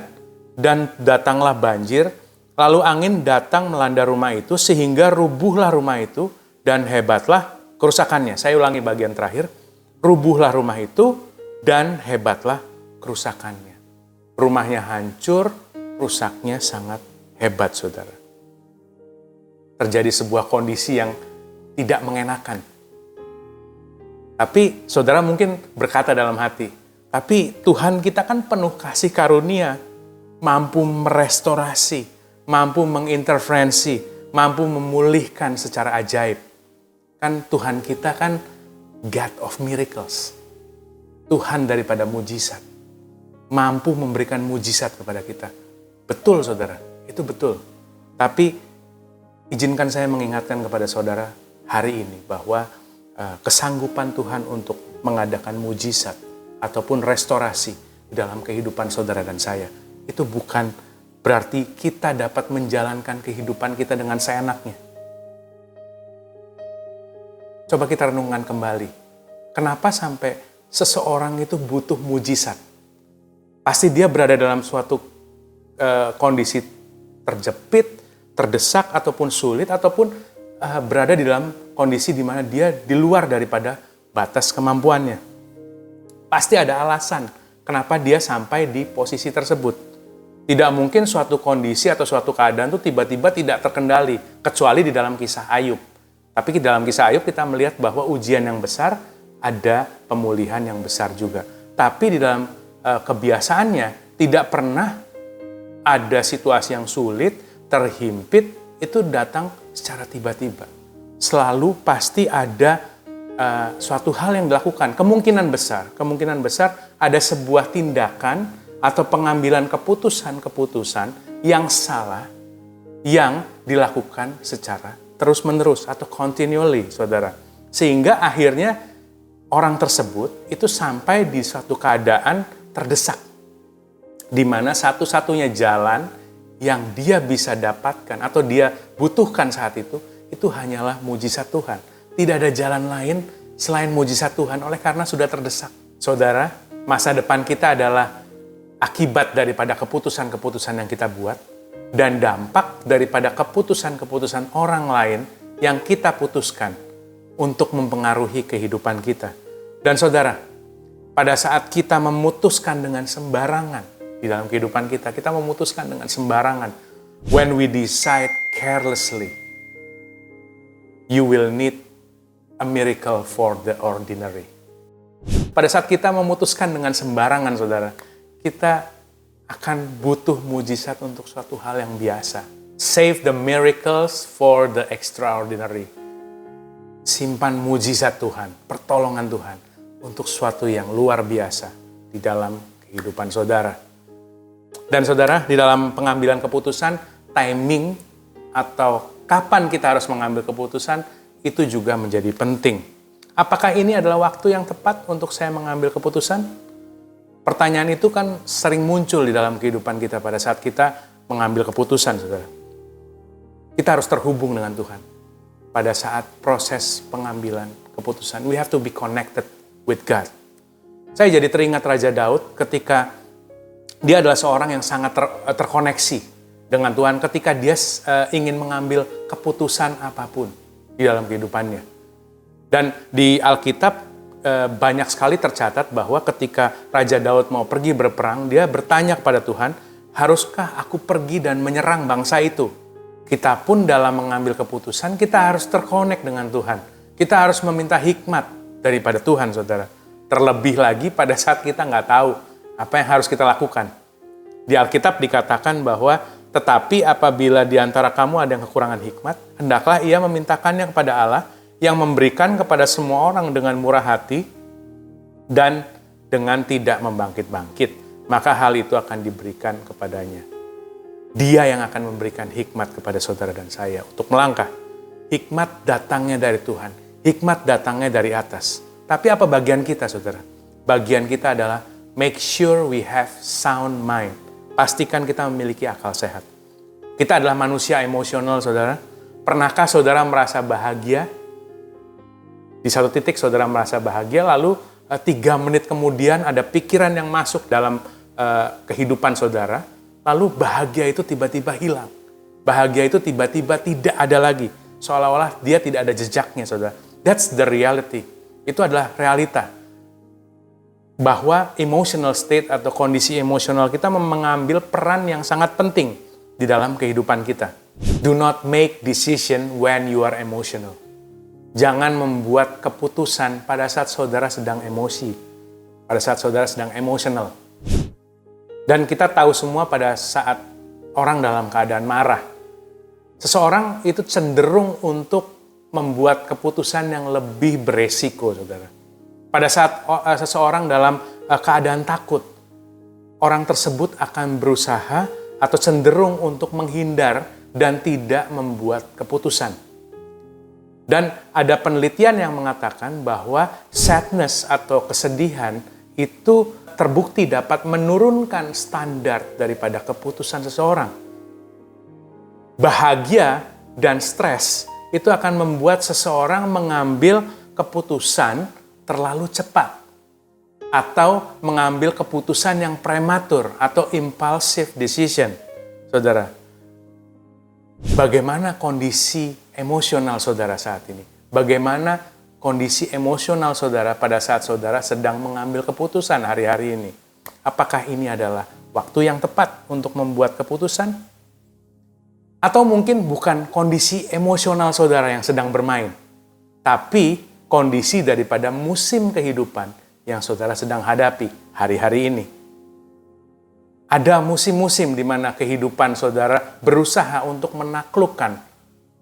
dan datanglah banjir, lalu angin datang melanda rumah itu sehingga rubuhlah rumah itu dan hebatlah kerusakannya. Saya ulangi bagian terakhir, rubuhlah rumah itu dan hebatlah kerusakannya. Rumahnya hancur, rusaknya sangat hebat, saudara. Terjadi sebuah kondisi yang tidak mengenakan. Tapi saudara mungkin berkata dalam hati, tapi Tuhan kita kan penuh kasih karunia, mampu merestorasi, mampu mengintervensi, mampu memulihkan secara ajaib. Kan Tuhan kita kan God of miracles. Tuhan daripada mujizat. Mampu memberikan mujizat kepada kita. Betul, saudara, itu betul. Tapi izinkan saya mengingatkan kepada saudara hari ini bahwa kesanggupan Tuhan untuk mengadakan mujizat ataupun restorasi di dalam kehidupan saudara dan saya, itu bukan berarti kita dapat menjalankan kehidupan kita dengan seenaknya. Coba kita renungkan kembali. Kenapa sampai seseorang itu butuh mujizat? Pasti dia berada dalam suatu kondisi terjepit, terdesak, ataupun sulit, ataupun berada di dalam kondisi di mana dia di luar daripada batas kemampuannya. Pasti ada alasan kenapa dia sampai di posisi tersebut. Tidak mungkin suatu kondisi atau suatu keadaan itu tiba-tiba tidak terkendali, kecuali di dalam kisah Ayub. Tapi di dalam kisah Ayub kita melihat bahwa ujian yang besar, ada pemulihan yang besar juga. Tapi di dalam kebiasaannya tidak pernah ada situasi yang sulit, terhimpit, itu datang secara tiba-tiba. Selalu pasti ada suatu hal yang dilakukan. Kemungkinan besar ada sebuah tindakan atau pengambilan keputusan-keputusan yang salah yang dilakukan secara terus-menerus atau continually, saudara. Sehingga akhirnya orang tersebut itu sampai di suatu keadaan terdesak, di mana satu-satunya jalan yang dia bisa dapatkan atau dia butuhkan saat itu hanyalah mujizat Tuhan. Tidak ada jalan lain selain mujizat Tuhan oleh karena sudah terdesak. Saudara, masa depan kita adalah akibat daripada keputusan-keputusan yang kita buat dan dampak daripada keputusan-keputusan orang lain yang kita putuskan untuk mempengaruhi kehidupan kita. Dan saudara, pada saat kita memutuskan dengan sembarangan di dalam kehidupan kita, kita memutuskan dengan sembarangan. When we decide carelessly, you will need a miracle for the ordinary. Pada saat kita memutuskan dengan sembarangan, saudara, kita akan butuh mujizat untuk suatu hal yang biasa. Save the miracles for the extraordinary. Simpan mujizat Tuhan, pertolongan Tuhan untuk suatu yang luar biasa di dalam kehidupan saudara. Dan saudara, di dalam pengambilan keputusan, timing atau kapan kita harus mengambil keputusan itu juga menjadi penting. Apakah ini adalah waktu yang tepat untuk saya mengambil keputusan? Pertanyaan itu kan sering muncul di dalam kehidupan kita pada saat kita mengambil keputusan, saudara. Kita harus terhubung dengan Tuhan pada saat proses pengambilan keputusan. We have to be connected with God. Saya jadi teringat Raja Daud ketika dia adalah seorang yang sangat terkoneksi dengan Tuhan ketika dia ingin mengambil keputusan apapun di dalam kehidupannya. Dan di Alkitab banyak sekali tercatat bahwa ketika Raja Daud mau pergi berperang, dia bertanya kepada Tuhan, haruskah aku pergi dan menyerang bangsa itu? Kita pun dalam mengambil keputusan, kita harus terkonek dengan Tuhan. Kita harus meminta hikmat daripada Tuhan, saudara. Terlebih lagi pada saat kita nggak tahu apa yang harus kita lakukan. Di Alkitab dikatakan bahwa, tetapi apabila di antara kamu ada yang kekurangan hikmat, hendaklah ia memintakannya kepada Allah, yang memberikan kepada semua orang dengan murah hati dan dengan tidak membangkit-bangkit, maka hal itu akan diberikan kepadanya. Dia yang akan memberikan hikmat kepada saudara dan saya untuk melangkah. Hikmat datangnya dari Tuhan, hikmat datangnya dari atas. Tapi apa bagian kita, saudara? Bagian kita adalah make sure we have sound mind. Pastikan kita memiliki akal sehat. Kita adalah manusia emosional, saudara. Pernahkah saudara merasa bahagia? Di satu titik saudara merasa bahagia, lalu 3 menit kemudian ada pikiran yang masuk dalam kehidupan saudara, lalu bahagia itu tiba-tiba hilang. Bahagia itu tiba-tiba tidak ada lagi. Seolah-olah dia tidak ada jejaknya, saudara. That's the reality. Itu adalah realita. Bahwa emotional state atau kondisi emosional kita mengambil peran yang sangat penting di dalam kehidupan kita. Do not make decision when you are emotional. Jangan membuat keputusan pada saat saudara sedang emosi, pada saat saudara sedang emosional. Dan kita tahu semua pada saat orang dalam keadaan marah, seseorang itu cenderung untuk membuat keputusan yang lebih beresiko, saudara. Pada saat seseorang dalam keadaan takut, orang tersebut akan berusaha atau cenderung untuk menghindar dan tidak membuat keputusan. Dan ada penelitian yang mengatakan bahwa sadness atau kesedihan itu terbukti dapat menurunkan standar daripada keputusan seseorang. Bahagia dan stres itu akan membuat seseorang mengambil keputusan terlalu cepat atau mengambil keputusan yang prematur atau impulsive decision. Saudara, bagaimana kondisi emosional saudara saat ini? Bagaimana kondisi emosional saudara pada saat saudara sedang mengambil keputusan hari-hari ini? Apakah ini adalah waktu yang tepat untuk membuat keputusan? Atau mungkin bukan kondisi emosional saudara yang sedang bermain, tapi kondisi daripada musim kehidupan yang saudara sedang hadapi hari-hari ini. Ada musim-musim di mana kehidupan saudara berusaha untuk menaklukkan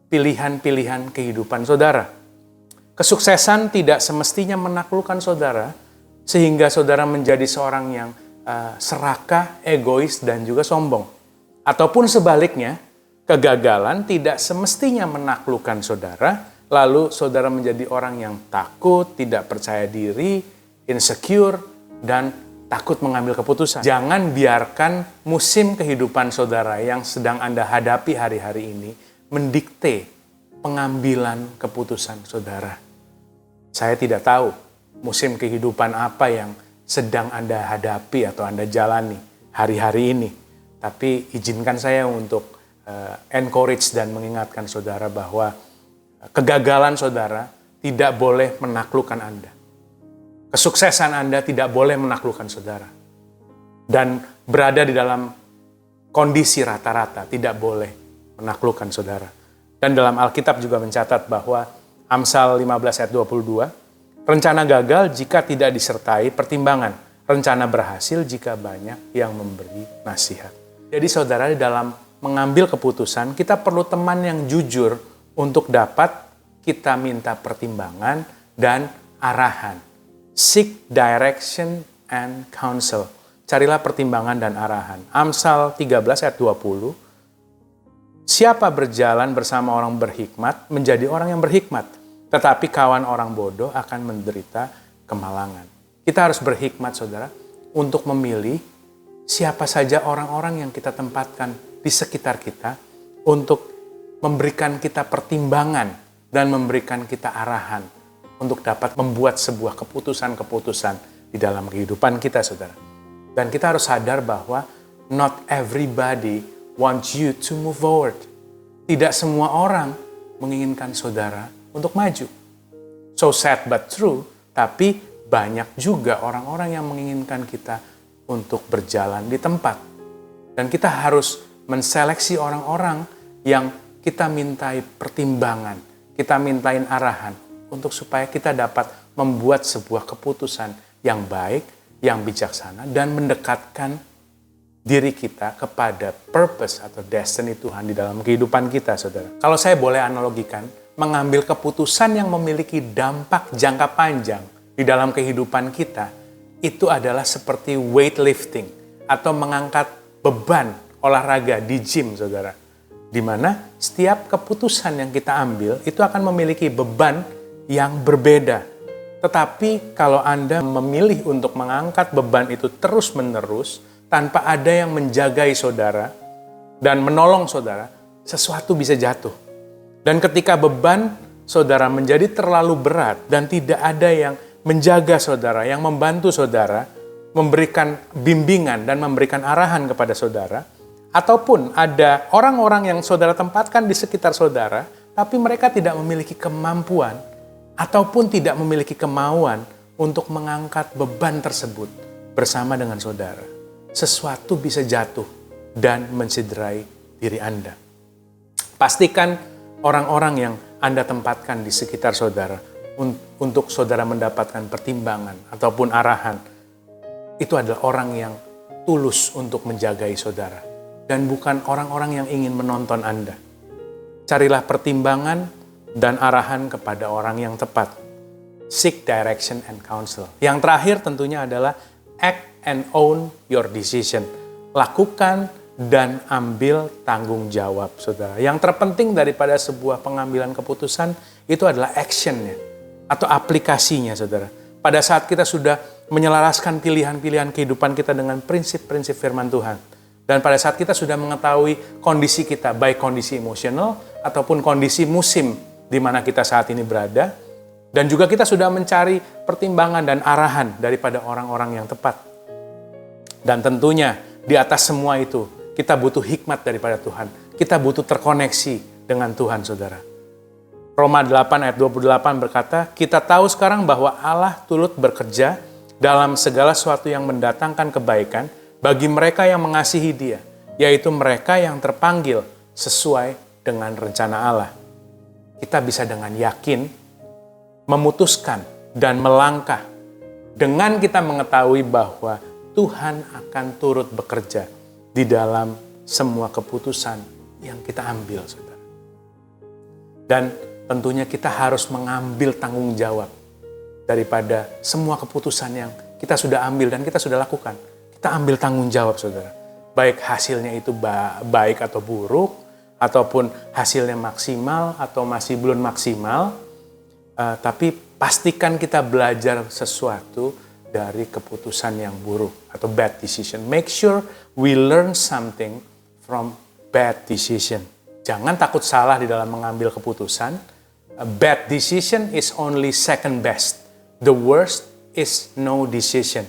pilihan-pilihan kehidupan saudara. Kesuksesan tidak semestinya menaklukkan saudara, sehingga saudara menjadi seorang yang serakah, egois, dan juga sombong. Ataupun sebaliknya, kegagalan tidak semestinya menaklukkan saudara, lalu saudara menjadi orang yang takut, tidak percaya diri, insecure, dan takut mengambil keputusan. Jangan biarkan musim kehidupan saudara yang sedang Anda hadapi hari-hari ini mendikte pengambilan keputusan saudara. Saya tidak tahu musim kehidupan apa yang sedang Anda hadapi atau Anda jalani hari-hari ini. Tapi izinkan saya untuk encourage dan mengingatkan saudara bahwa kegagalan saudara tidak boleh menaklukkan Anda. Kesuksesan Anda tidak boleh menaklukkan saudara. Dan berada di dalam kondisi rata-rata tidak boleh menaklukkan saudara. Dan dalam Alkitab juga mencatat bahwa Amsal 15 ayat 22, rencana gagal jika tidak disertai pertimbangan, rencana berhasil jika banyak yang memberi nasihat. Jadi saudara, di dalam mengambil keputusan, kita perlu teman yang jujur untuk dapat kita minta pertimbangan dan arahan. Seek direction and counsel. Carilah pertimbangan dan arahan. Amsal 13 ayat 20. Siapa berjalan bersama orang berhikmat menjadi orang yang berhikmat, tetapi kawan orang bodoh akan menderita kemalangan. Kita harus berhikmat, saudara, untuk memilih siapa saja orang-orang yang kita tempatkan di sekitar kita untuk memberikan kita pertimbangan dan memberikan kita arahan untuk dapat membuat sebuah keputusan-keputusan di dalam kehidupan kita, saudara. Dan kita harus sadar bahwa not everybody wants you to move forward. Tidak semua orang menginginkan saudara untuk maju. So sad but true, tapi banyak juga orang-orang yang menginginkan kita untuk berjalan di tempat. Dan kita harus menseleksi orang-orang yang kita mintai pertimbangan, kita mintain arahan untuk supaya kita dapat membuat sebuah keputusan yang baik, yang bijaksana, dan mendekatkan diri kita kepada purpose atau destiny Tuhan di dalam kehidupan kita, saudara. Kalau saya boleh analogikan, mengambil keputusan yang memiliki dampak jangka panjang di dalam kehidupan kita, itu adalah seperti weightlifting atau mengangkat beban olahraga di gym, saudara. Di mana setiap keputusan yang kita ambil itu akan memiliki beban yang berbeda. Tetapi kalau Anda memilih untuk mengangkat beban itu terus-menerus, tanpa ada yang menjagai saudara dan menolong saudara, sesuatu bisa jatuh. Dan ketika beban saudara menjadi terlalu berat dan tidak ada yang menjaga saudara, yang membantu saudara, memberikan bimbingan dan memberikan arahan kepada saudara, ataupun ada orang-orang yang saudara tempatkan di sekitar saudara, tapi mereka tidak memiliki kemampuan ataupun tidak memiliki kemauan untuk mengangkat beban tersebut bersama dengan saudara, sesuatu bisa jatuh dan mencederai diri Anda. Pastikan orang-orang yang Anda tempatkan di sekitar saudara untuk saudara mendapatkan pertimbangan ataupun arahan, itu adalah orang yang tulus untuk menjagai saudara dan bukan orang-orang yang ingin menonton Anda. Carilah pertimbangan dan arahan kepada orang yang tepat. Seek direction and counsel. Yang terakhir tentunya adalah act and own your decision. Lakukan dan ambil tanggung jawab, saudara. Yang terpenting daripada sebuah pengambilan keputusan itu adalah actionnya atau aplikasinya, saudara. Pada saat kita sudah menyelaraskan pilihan-pilihan kehidupan kita dengan prinsip-prinsip firman Tuhan. Dan pada saat kita sudah mengetahui kondisi kita, baik kondisi emosional ataupun kondisi musim di mana kita saat ini berada, dan juga kita sudah mencari pertimbangan dan arahan daripada orang-orang yang tepat. Dan tentunya di atas semua itu, kita butuh hikmat daripada Tuhan. Kita butuh terkoneksi dengan Tuhan, saudara. Roma 8 ayat 28 berkata, kita tahu sekarang bahwa Allah turut bekerja dalam segala sesuatu yang mendatangkan kebaikan bagi mereka yang mengasihi Dia, yaitu mereka yang terpanggil sesuai dengan rencana Allah. Kita bisa dengan yakin memutuskan dan melangkah dengan kita mengetahui bahwa Tuhan akan turut bekerja di dalam semua keputusan yang kita ambil, saudara. Dan tentunya kita harus mengambil tanggung jawab daripada semua keputusan yang kita sudah ambil dan kita sudah lakukan. Kita ambil tanggung jawab, saudara. Baik hasilnya itu baik atau buruk, ataupun hasilnya maksimal atau masih belum maksimal, tapi pastikan kita belajar sesuatu dari keputusan yang buruk atau bad decision. Make sure we learn something from bad decision. Jangan takut salah di dalam mengambil keputusan. A bad decision is only second best. The worst is no decision.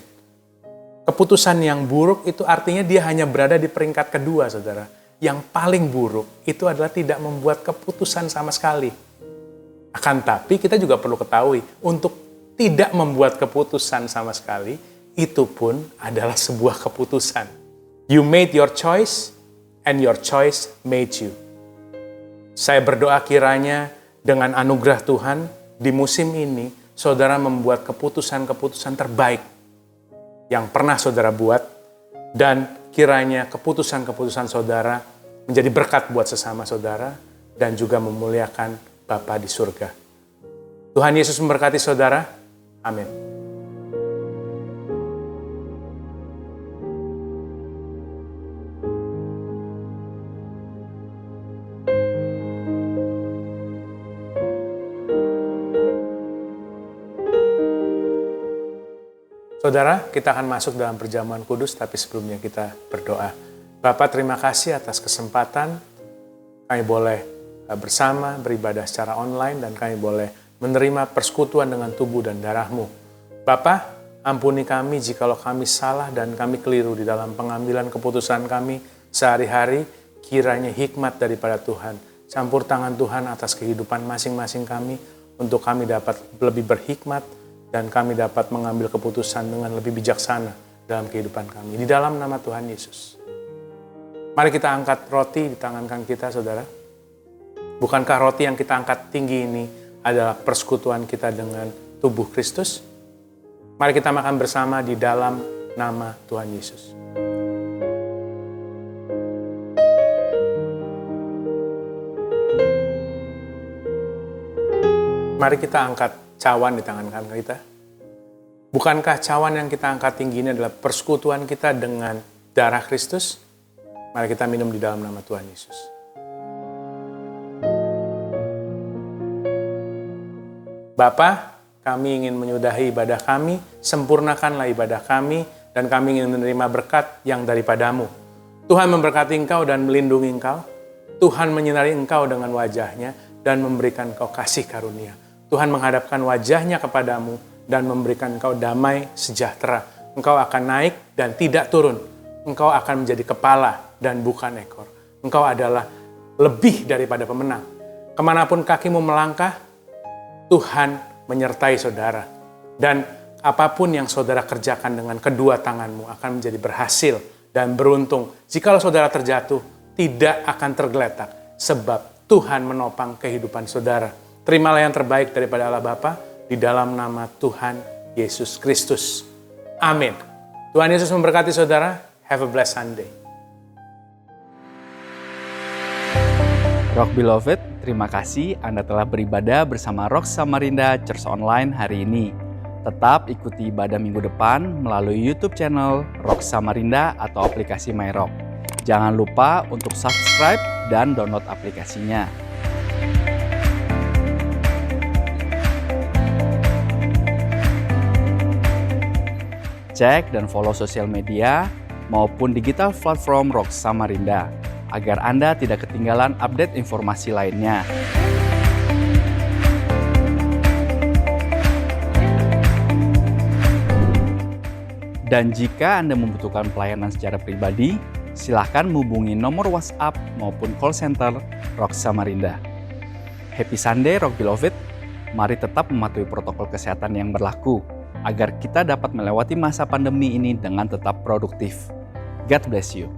Keputusan yang buruk itu artinya dia hanya berada di peringkat kedua, saudara. Yang paling buruk itu adalah tidak membuat keputusan sama sekali. Akan tapi kita juga perlu ketahui, untuk tidak membuat keputusan sama sekali, itu pun adalah sebuah keputusan. You made your choice, and your choice made you. Saya berdoa kiranya dengan anugerah Tuhan, di musim ini, saudara membuat keputusan-keputusan terbaik yang pernah saudara buat, dan kiranya keputusan-keputusan saudara menjadi berkat buat sesama saudara, dan juga memuliakan Bapa di surga. Tuhan Yesus memberkati saudara. Amin. Saudara, kita akan masuk dalam perjamuan kudus, tapi sebelumnya kita berdoa. Bapa, terima kasih atas kesempatan kami boleh bersama beribadah secara online dan kami boleh menerima persekutuan dengan tubuh dan darah-Mu. Bapa, ampuni kami jikalau kami salah dan kami keliru di dalam pengambilan keputusan kami sehari-hari. Kiranya hikmat daripada Tuhan, campur tangan Tuhan atas kehidupan masing-masing kami, untuk kami dapat lebih berhikmat dan kami dapat mengambil keputusan dengan lebih bijaksana dalam kehidupan kami. Di dalam nama Tuhan Yesus. Mari kita angkat roti di tangan kanan kita, saudara. Bukankah roti yang kita angkat tinggi ini adalah persekutuan kita dengan tubuh Kristus? Mari kita makan bersama di dalam nama Tuhan Yesus. Mari kita angkat cawan di tangan kanan kita. Bukankah cawan yang kita angkat tinggi ini adalah persekutuan kita dengan darah Kristus? Mari kita minum di dalam nama Tuhan Yesus. Bapa, kami ingin menyudahi ibadah kami, sempurnakanlah ibadah kami, dan kami ingin menerima berkat yang daripadamu. Tuhan memberkati engkau dan melindungi engkau. Tuhan menyinari engkau dengan wajahnya dan memberikan engkau kasih karunia. Tuhan menghadapkan wajahnya kepadamu dan memberikan engkau damai sejahtera. Engkau akan naik dan tidak turun. Engkau akan menjadi kepala dan bukan ekor. Engkau adalah lebih daripada pemenang. Kemanapun kakimu melangkah, Tuhan menyertai saudara. Dan apapun yang saudara kerjakan dengan kedua tanganmu akan menjadi berhasil dan beruntung. Jikalau saudara terjatuh, tidak akan tergeletak. Sebab Tuhan menopang kehidupan saudara. Terimalah yang terbaik daripada Allah Bapa di dalam nama Tuhan Yesus Kristus. Amin. Tuhan Yesus memberkati saudara. Have a blessed Sunday. Rock Beloved, terima kasih Anda telah beribadah bersama Rock Samarinda Church Online hari ini. Tetap ikuti ibadah minggu depan melalui YouTube channel Rock Samarinda atau aplikasi MyRock. Jangan lupa untuk subscribe dan download aplikasinya. Cek dan follow sosial media maupun digital platform Rock Samarinda agar Anda tidak ketinggalan update informasi lainnya. Dan jika Anda membutuhkan pelayanan secara pribadi, silakan menghubungi nomor WhatsApp maupun call center Rock Samarinda. Happy Sunday Rock Beloved, mari tetap mematuhi protokol kesehatan yang berlaku agar kita dapat melewati masa pandemi ini dengan tetap produktif. God bless you.